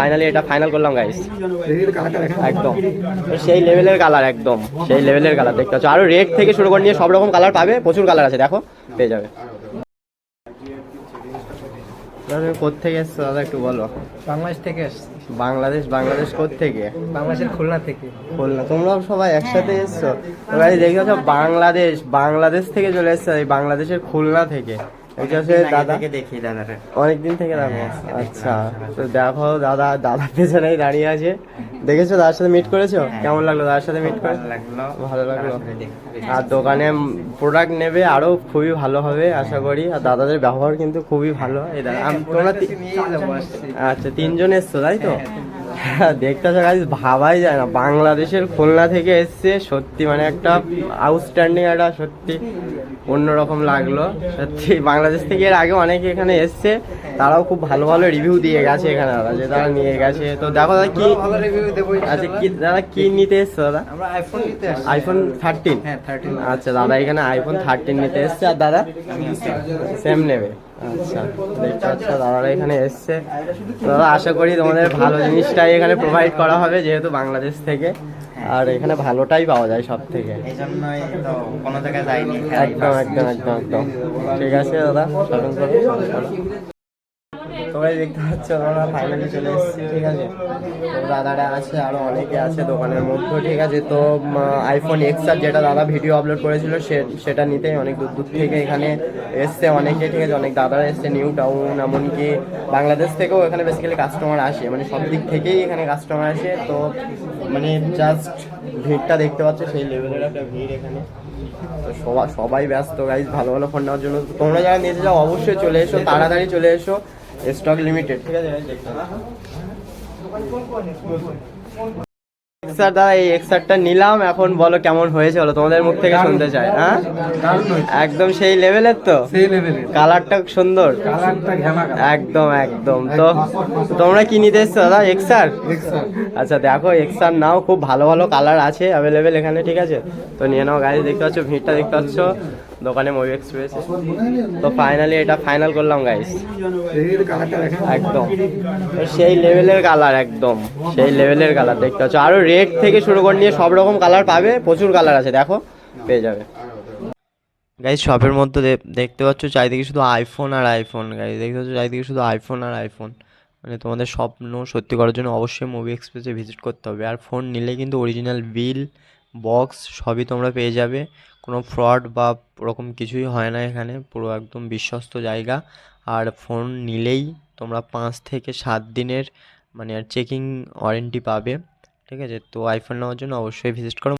Finally এটা final করলাম guys, একদম সেই লেভেলের কালার, একদম সেই লেভেলের কালার দেখতে পাচ্ছ। আরো রেড থেকে শুরু করে নিয়ে সব রকম কালার পাবে, প্রচুর কালার আছে, দেখো পেয়ে যাবে। কোত্থেকে এসছো দাদা একটু বলো? বাংলাদেশ থেকে এসছি। বাংলাদেশ কোত্থেকে? বাংলাদেশের খুলনা থেকে। খুলনা, তোমরা সবাই একসাথে এসছো? গাড়ি দেখে পাচ্ছ বাংলাদেশ থেকে চলে এসছো, এই বাংলাদেশের খুলনা থেকে। দাদা দেখি দাদারা অনেকদিন থেকে দাঁড়িয়ে আছে। আচ্ছা, তো দেখো দাদা পেছনেই দাঁড়িয়ে আছে। দেখেছো দাদার সাথে মিট করেছো? কেমন লাগলো দাদার সাথে মিট করে? ভালো লাগলো। আর দোকানে প্রোডাক্ট নেবে আরো খুবই ভালো হবে আশা করি। আর দাদাদের ব্যবহার কিন্তু খুবই ভালো। এই দাদা তোমরা আচ্ছা 3 জন এসছো তাই তো? দেখতে গাইস ভাবাই যায় না, বাংলাদেশের খুলনা থেকে এসছে, সত্যি মানে একটা আউটস্ট্যান্ডিং, একটা সত্যি অন্যরকম লাগলো সত্যি। বাংলাদেশ থেকে এর আগে অনেকে এখানে এসছে, তারাও খুব ভালো ভালো রিভিউ দিয়ে গেছে এখানে দাদা, যে তারা নিয়ে গেছে। তো দেখো দাদা কি আচ্ছা কি দাদা কি নিতে এসছো দাদা? আমরা আইফোন নিতে আসছি। আইফোন 13? হ্যাঁ 13। আচ্ছা দাদা এখানে আইফোন 13 নিতে এসছে। আর দাদা সেম নেবে? আচ্ছা দেখতে পাচ্ছ দাদারা এখানে এসছে। দাদা আশা করি তোমাদের ভালো জিনিসটাই এখানে প্রোভাইড করা হবে, যেহেতু বাংলাদেশ থেকে, আর এখানে ভালোটাই পাওয়া যায় সব থেকে। এই জন্যই তো কোনো জায়গায় যাইনি। একদম ঠিক আছে দাদা, শপিং করো। তোমরাই দেখতে পাচ্ছ তোমরা ফাইনালি চলে এসেছি, ঠিক আছে। তো দাদারা আছে, আরো অনেকে আছে দোকানের মধ্যে, ঠিক আছে। তো আইফোন এক্সআর যেটা দাদা ভিডিও আপলোড করেছিল সেটা নিতেই অনেক দূর থেকে এখানে এসছে অনেকে, ঠিক আছে। অনেক দাদারা এসছে, নিউ টাউন, এমনকি বাংলাদেশ থেকেও এখানে বেসিক্যালি কাস্টমার আসে, মানে সব দিক থেকেই এখানে কাস্টমার আসে। তো মানে জাস্ট ভিড়টা দেখতে পাচ্ছ, সেই লেভেলের একটা ভিড় এখানে। তো সবাই ব্যস্ত গাইজ ভালো ভালো ফোন নেওয়ার জন্য। তোমরা যারা নিতে যাও অবশ্যই চলে এসো, তাড়াতাড়ি চলে এসো, স্টক লিমিটেড, ঠিক আছে। এক্সার দাদা এই এক্সারটা নিলাম, এখন বলো কেমন হয়েছে, বলো তোমাদের মুখ থেকে শুনতে চাই। হ্যাঁ একদম সেই লেভেলের, তো সেই লেভেলের কালারটা সুন্দর, একদম। তো তোমরা কি নিতে এসছো দাদা? এক্সার? আচ্ছা দেখো এক্সার নাও, খুব ভালো ভালো কালার আছে অ্যাভেলেবেল এখানে, ঠিক আছে। তো নিয়ে নাও গাড়ি, দেখতে পাচ্ছ ভিড়টা দেখতে পাচ্ছ দোকানে মুভি এক্সপ্রেস। তো ফাইনালি এটা ফাইনাল করলাম গাইস, একদম সেই লেভেলের কালার, একদম সেই লেভেলের কালার দেখতে পাচ্ছ। আরো রেড থেকে শুরু করে নিয়ে সব রকম কালার পাবে, প্রচুর কালার আছে, দেখো পেয়ে যাবে। গাইস শপের মধ্যে দেখতে পাচ্ছ চারিদিকে শুধু আইফোন আর আইফোন, গাইস দেখতে পাচ্ছ চারিদিকে শুধু আইফোন আর আইফোন। মানে তোমাদের স্বপ্ন সত্যি করার জন্য অবশ্যই মুভি এক্সপ্রেসে ভিজিট করতে হবে। আর ফোন নিলে কিন্তু অরিজিনাল বিল, বক্স সবই তোমরা পেয়ে যাবে, কোনো ফ্রড বা ওরকম কিছুই হয় না এখানে, পুরো একদম বিশ্বস্ত জায়গা। আর ফোন নিলেই তোমরা 5 থেকে 7 দিনের মানে চেকিং ওয়ারেন্টি পাবে, ঠিক আছে। তো আইফোন নেওয়ার জন্য অবশ্যই ভিজিট করো।